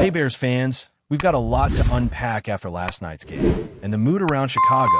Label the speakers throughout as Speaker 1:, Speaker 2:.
Speaker 1: Hey Bears fans, we've got a lot to unpack after last night's game, and the mood around Chicago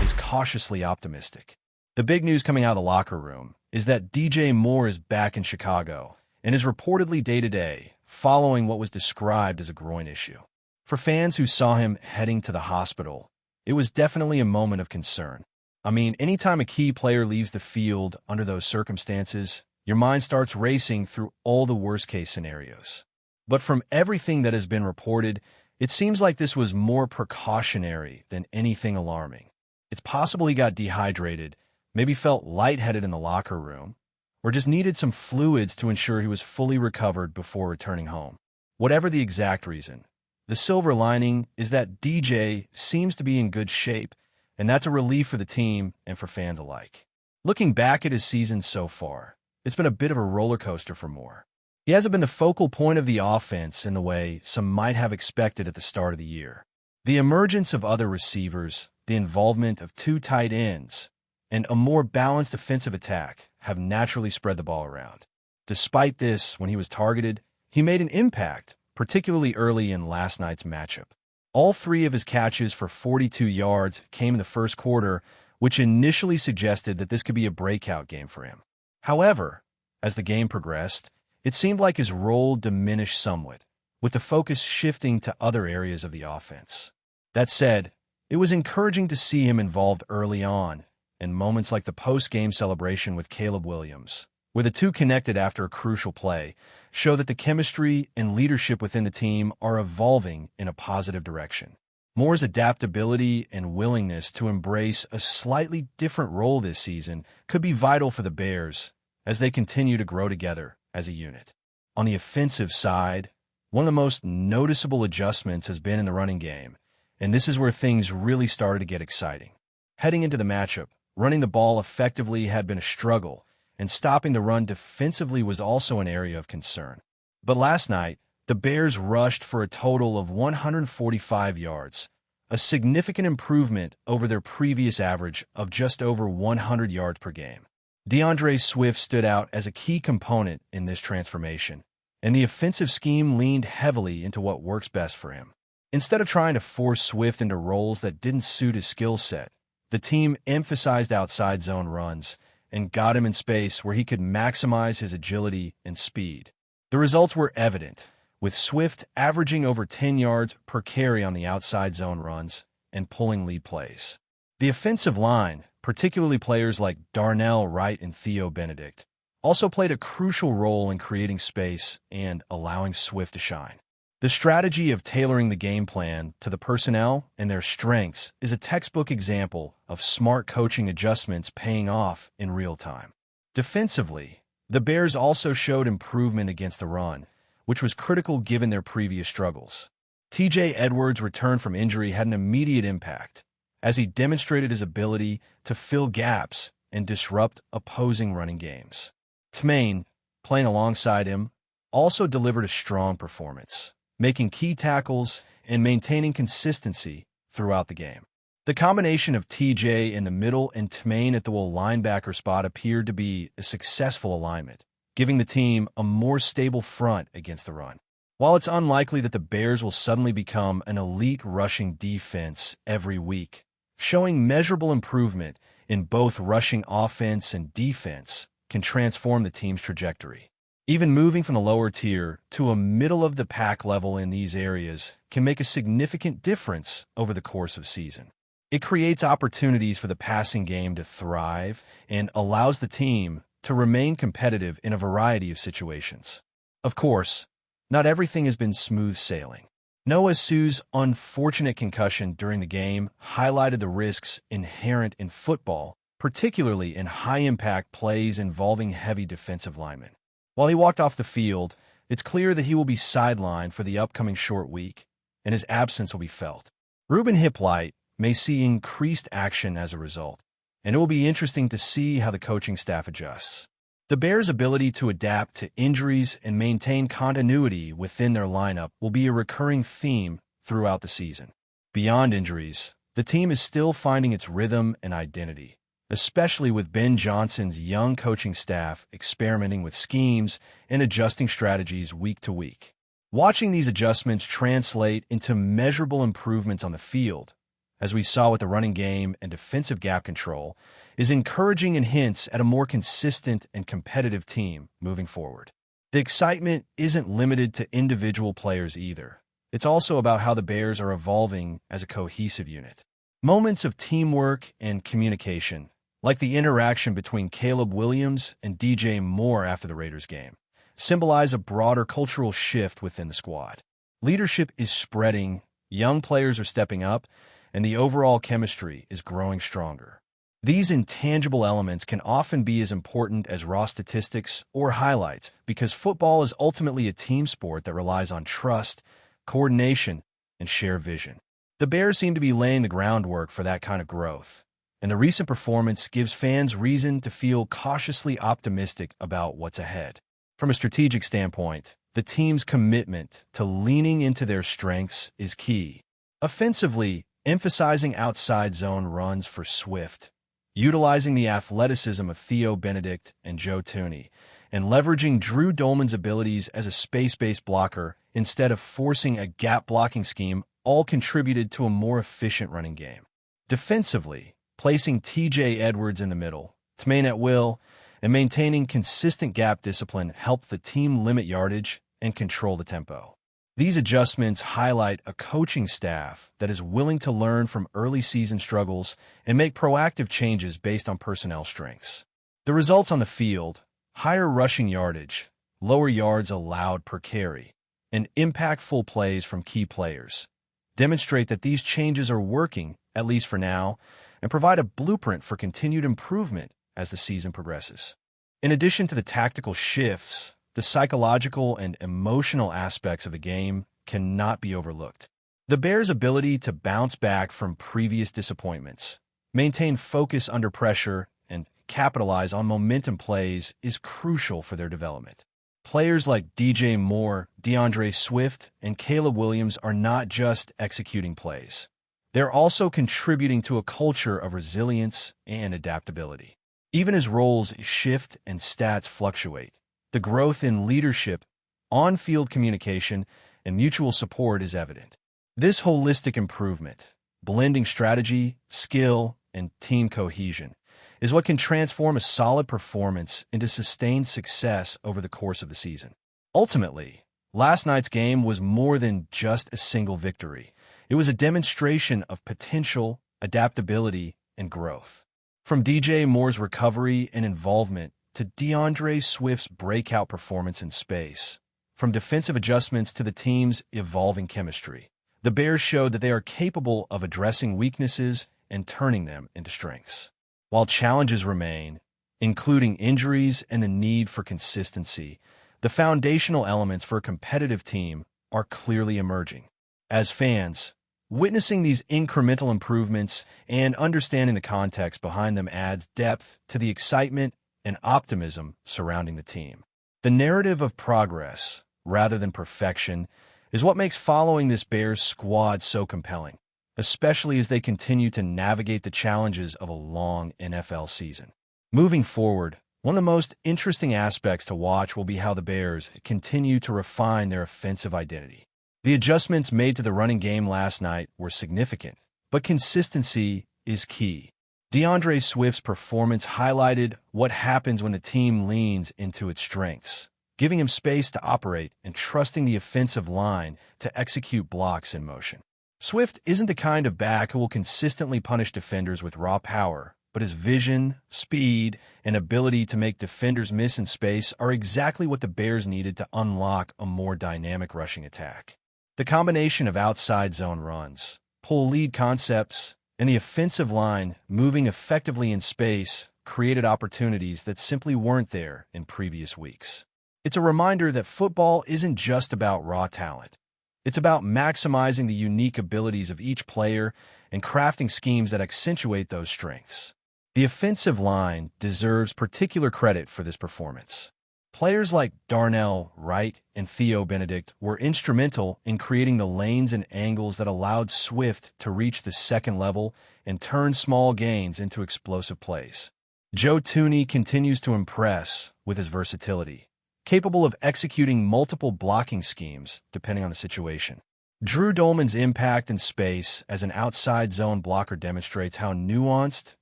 Speaker 1: is cautiously optimistic. The big news coming out of the locker room is that DJ Moore is back in Chicago and is reportedly day-to-day, following what was described as a groin issue. For fans who saw him heading to the hospital, it was definitely a moment of concern. I mean, anytime a key player leaves the field under those circumstances, your mind starts racing through all the worst-case scenarios. But from everything that has been reported, it seems like this was more precautionary than anything alarming. It's possible he got dehydrated, maybe felt lightheaded in the locker room, or just needed some fluids to ensure he was fully recovered before returning home. Whatever the exact reason, the silver lining is that DJ seems to be in good shape, and that's a relief for the team and for fans alike. Looking back at his season so far, it's been a bit of a roller coaster for Moore. He hasn't been the focal point of the offense in the way some might have expected at the start of the year. The emergence of other receivers, the involvement of two tight ends, and a more balanced offensive attack have naturally spread the ball around. Despite this, when he was targeted, he made an impact, particularly early in last night's matchup. All three of his catches for 42 yards came in the first quarter, which initially suggested that this could be a breakout game for him. However, as the game progressed, it seemed like his role diminished somewhat, with the focus shifting to other areas of the offense. That said, it was encouraging to see him involved early on, in moments like the post-game celebration with Caleb Williams, where the two connected after a crucial play, show that the chemistry and leadership within the team are evolving in a positive direction. Moore's adaptability and willingness to embrace a slightly different role this season could be vital for the Bears as they continue to grow together as a unit. On the offensive side, one of the most noticeable adjustments has been in the running game, and this is where things really started to get exciting. Heading into the matchup, running the ball effectively had been a struggle, and stopping the run defensively was also an area of concern. But last night, the Bears rushed for a total of 145 yards, a significant improvement over their previous average of just over 100 yards per game. DeAndre Swift stood out as a key component in this transformation, and the offensive scheme leaned heavily into what works best for him. Instead of trying to force Swift into roles that didn't suit his skill set, the team emphasized outside zone runs and got him in space where he could maximize his agility and speed. The results were evident, with Swift averaging over 10 yards per carry on the outside zone runs and pulling lead plays. The offensive line, particularly players like Darnell Wright and Theo Benedict, also played a crucial role in creating space and allowing Swift to shine. The strategy of tailoring the game plan to the personnel and their strengths is a textbook example of smart coaching adjustments paying off in real time. Defensively, the Bears also showed improvement against the run, which was critical given their previous struggles. TJ Edwards' return from injury had an immediate impact, as he demonstrated his ability to fill gaps and disrupt opposing running games. Tmain, playing alongside him, also delivered a strong performance, making key tackles and maintaining consistency throughout the game. The combination of TJ in the middle and Tmain at the linebacker spot appeared to be a successful alignment, giving the team a more stable front against the run. While it's unlikely that the Bears will suddenly become an elite rushing defense every week, showing measurable improvement in both rushing offense and defense can transform the team's trajectory. Even moving from the lower tier to a middle-of-the-pack level in these areas can make a significant difference over the course of season. It creates opportunities for the passing game to thrive and allows the team to remain competitive in a variety of situations. Of course, not everything has been smooth sailing. Noah Sue's unfortunate concussion during the game highlighted the risks inherent in football, particularly in high-impact plays involving heavy defensive linemen. While he walked off the field, it's clear that he will be sidelined for the upcoming short week, and his absence will be felt. Ruben Hiplight may see increased action as a result, and it will be interesting to see how the coaching staff adjusts. The Bears' ability to adapt to injuries and maintain continuity within their lineup will be a recurring theme throughout the season. Beyond injuries, the team is still finding its rhythm and identity, especially with Ben Johnson's young coaching staff experimenting with schemes and adjusting strategies week to week. Watching these adjustments translate into measurable improvements on the field, as we saw with the running game and defensive gap control, is encouraging and hints at a more consistent and competitive team moving forward. The excitement isn't limited to individual players either. It's also about how the Bears are evolving as a cohesive unit. Moments of teamwork and communication, like the interaction between Caleb Williams and DJ Moore after the Raiders game, symbolize a broader cultural shift within the squad. Leadership is spreading, young players are stepping up, and the overall chemistry is growing stronger. These intangible elements can often be as important as raw statistics or highlights because football is ultimately a team sport that relies on trust, coordination, and shared vision. The Bears seem to be laying the groundwork for that kind of growth, and the recent performance gives fans reason to feel cautiously optimistic about what's ahead. From a strategic standpoint, the team's commitment to leaning into their strengths is key. Offensively, emphasizing outside zone runs for Swift, utilizing the athleticism of Theo Benedict and Joe Thuney, and leveraging Drew Dolman's abilities as a space-based blocker instead of forcing a gap-blocking scheme all contributed to a more efficient running game. Defensively, placing T.J. Edwards in the middle, Tmain at will, and maintaining consistent gap discipline helped the team limit yardage and control the tempo. These adjustments highlight a coaching staff that is willing to learn from early season struggles and make proactive changes based on personnel strengths. The results on the field, higher rushing yardage, lower yards allowed per carry, and impactful plays from key players, demonstrate that these changes are working, at least for now, and provide a blueprint for continued improvement as the season progresses. In addition to the tactical shifts, the psychological and emotional aspects of the game cannot be overlooked. The Bears' ability to bounce back from previous disappointments, maintain focus under pressure, and capitalize on momentum plays is crucial for their development. Players like DJ Moore, DeAndre Swift, and Caleb Williams are not just executing plays. They're also contributing to a culture of resilience and adaptability. Even as roles shift and stats fluctuate, the growth in leadership, on-field communication, and mutual support is evident. This holistic improvement, blending strategy, skill, and team cohesion, is what can transform a solid performance into sustained success over the course of the season. Ultimately, last night's game was more than just a single victory. It was a demonstration of potential, adaptability, and growth. From DJ Moore's recovery and involvement to DeAndre Swift's breakout performance in space, from defensive adjustments to the team's evolving chemistry, the Bears showed that they are capable of addressing weaknesses and turning them into strengths. While challenges remain, including injuries and the need for consistency, the foundational elements for a competitive team are clearly emerging. As fans, witnessing these incremental improvements and understanding the context behind them adds depth to the excitement and optimism surrounding the team. The narrative of progress, rather than perfection, is what makes following this Bears squad so compelling, especially as they continue to navigate the challenges of a long NFL season. Moving forward, one of the most interesting aspects to watch will be how the Bears continue to refine their offensive identity. The adjustments made to the running game last night were significant, but consistency is key. DeAndre Swift's performance highlighted what happens when the team leans into its strengths, giving him space to operate and trusting the offensive line to execute blocks in motion. Swift isn't the kind of back who will consistently punish defenders with raw power, but his vision, speed, and ability to make defenders miss in space are exactly what the Bears needed to unlock a more dynamic rushing attack. The combination of outside zone runs, pull lead concepts, and the offensive line moving effectively in space created opportunities that simply weren't there in previous weeks. It's a reminder that football isn't just about raw talent. It's about maximizing the unique abilities of each player and crafting schemes that accentuate those strengths. The offensive line deserves particular credit for this performance. Players like Darnell Wright and Theo Benedict were instrumental in creating the lanes and angles that allowed Swift to reach the second level and turn small gains into explosive plays. Joe Thuney continues to impress with his versatility, capable of executing multiple blocking schemes depending on the situation. Drew Dolman's impact in space as an outside zone blocker demonstrates how nuanced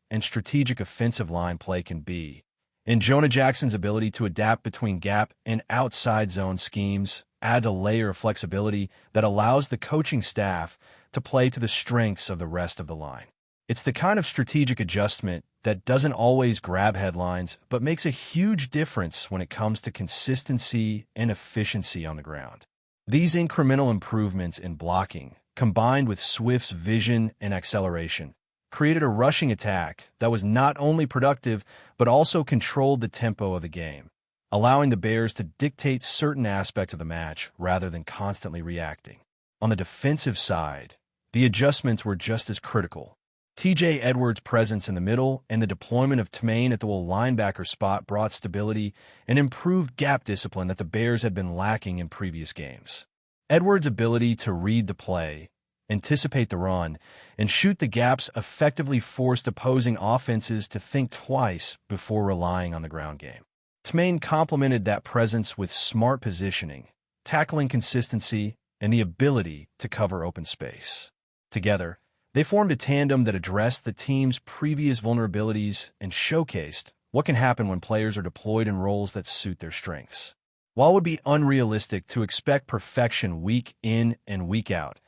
Speaker 1: and strategic offensive line play can be, and Jonah Jackson's ability to adapt between gap and outside zone schemes adds a layer of flexibility that allows the coaching staff to play to the strengths of the rest of the line. It's the kind of strategic adjustment that doesn't always grab headlines, but makes a huge difference when it comes to consistency and efficiency on the ground. These incremental improvements in blocking, combined with Swift's vision and acceleration, created a rushing attack that was not only productive, but also controlled the tempo of the game, allowing the Bears to dictate certain aspects of the match rather than constantly reacting. On the defensive side, the adjustments were just as critical. T.J. Edwards' presence in the middle and the deployment of Tremaine at the will linebacker spot brought stability and improved gap discipline that the Bears had been lacking in previous games. Edwards' ability to read the play, anticipate the run, and shoot the gaps effectively forced opposing offenses to think twice before relying on the ground game. Tremaine complemented that presence with smart positioning, tackling consistency, and the ability to cover open space. Together, they formed a tandem that addressed the team's previous vulnerabilities and showcased what can happen when players are deployed in roles that suit their strengths. While it would be unrealistic to expect perfection week in and week out,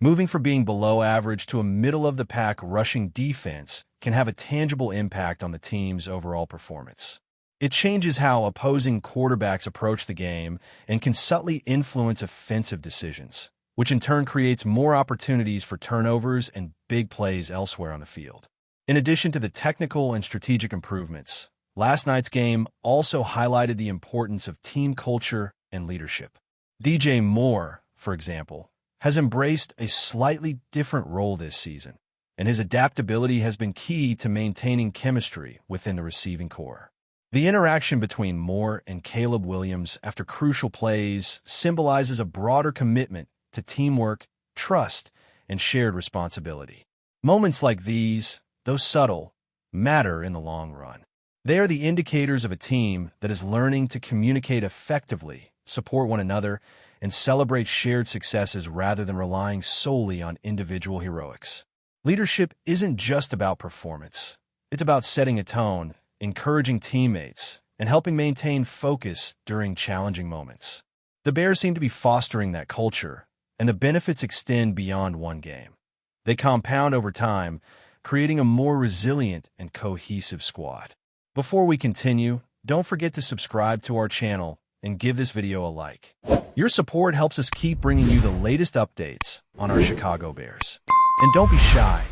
Speaker 1: moving from being below average to a middle-of-the-pack rushing defense can have a tangible impact on the team's overall performance. It changes how opposing quarterbacks approach the game and can subtly influence offensive decisions, which in turn creates more opportunities for turnovers and big plays elsewhere on the field. In addition to the technical and strategic improvements, last night's game also highlighted the importance of team culture and leadership. DJ Moore, for example, has embraced a slightly different role this season, and his adaptability has been key to maintaining chemistry within the receiving corps. The interaction between Moore and Caleb Williams after crucial plays symbolizes a broader commitment to teamwork, trust, and shared responsibility. Moments like these, though subtle, matter in the long run. They are the indicators of a team that is learning to communicate effectively, support one another, and celebrate shared successes rather than relying solely on individual heroics. Leadership isn't just about performance. It's about setting a tone, encouraging teammates, and helping maintain focus during challenging moments. The Bears seem to be fostering that culture, and the benefits extend beyond one game. They compound over time, creating a more resilient and cohesive squad. Before we continue, don't forget to subscribe to our channel and give this video a like. Your support helps us keep bringing you the latest updates on our Chicago Bears. And don't be shy.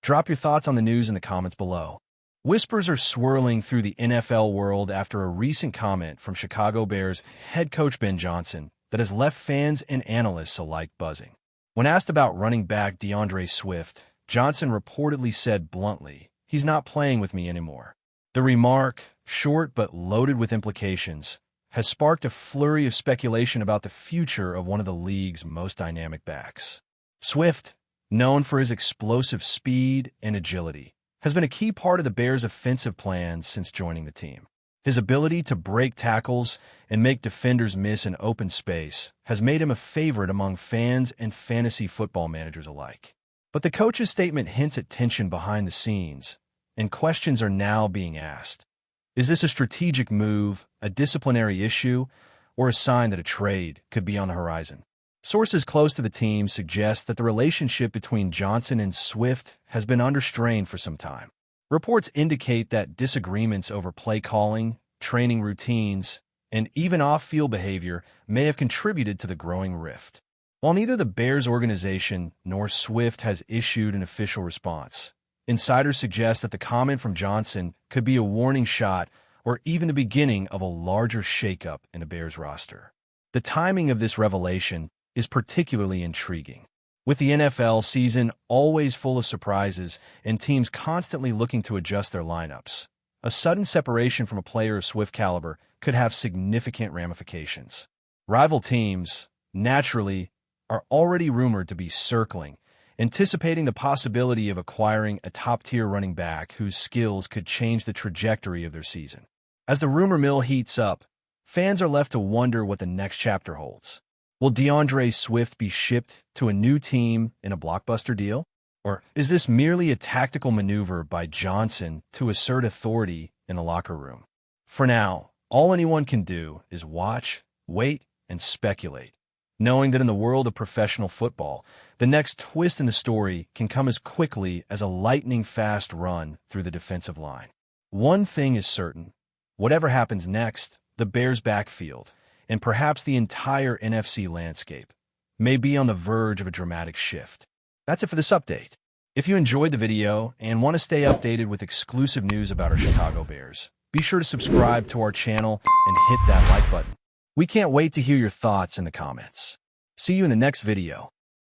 Speaker 1: Drop your thoughts on the news in the comments below. Whispers are swirling through the NFL world after a recent comment from Chicago Bears head coach Ben Johnson that has left fans and analysts alike buzzing. When asked about running back DeAndre Swift, Johnson reportedly said bluntly, "He's not playing with me anymore." The remark, short but loaded with implications, has sparked a flurry of speculation about the future of one of the league's most dynamic backs. Swift, known for his explosive speed and agility, has been a key part of the Bears' offensive plans since joining the team. His ability to break tackles and make defenders miss in open space has made him a favorite among fans and fantasy football managers alike. But the coach's statement hints at tension behind the scenes, and questions are now being asked. Is this a strategic move, a disciplinary issue, or a sign that a trade could be on the horizon? Sources close to the team suggest that the relationship between Johnson and Swift has been under strain for some time. Reports indicate that disagreements over play calling, training routines, and even off-field behavior may have contributed to the growing rift. While neither the Bears organization nor Swift has issued an official response, insiders suggest that the comment from Johnson could be a warning shot or even the beginning of a larger shakeup in the Bears roster. The timing of this revelation is particularly intriguing. With the NFL season always full of surprises and teams constantly looking to adjust their lineups, a sudden separation from a player of Swift caliber could have significant ramifications. Rival teams, naturally, are already rumored to be circling, anticipating the possibility of acquiring a top-tier running back whose skills could change the trajectory of their season. As the rumor mill heats up, fans are left to wonder what the next chapter holds. Will DeAndre Swift be shipped to a new team in a blockbuster deal? Or is this merely a tactical maneuver by Johnson to assert authority in the locker room? For now, all anyone can do is watch, wait, and speculate, knowing that in the world of professional football, the next twist in the story can come as quickly as a lightning-fast run through the defensive line. One thing is certain. Whatever happens next, the Bears' backfield, and perhaps the entire NFC landscape, may be on the verge of a dramatic shift. That's it for this update. If you enjoyed the video and want to stay updated with exclusive news about our Chicago Bears, be sure to subscribe to our channel and hit that like button. We can't wait to hear your thoughts in the comments. See you in the next video.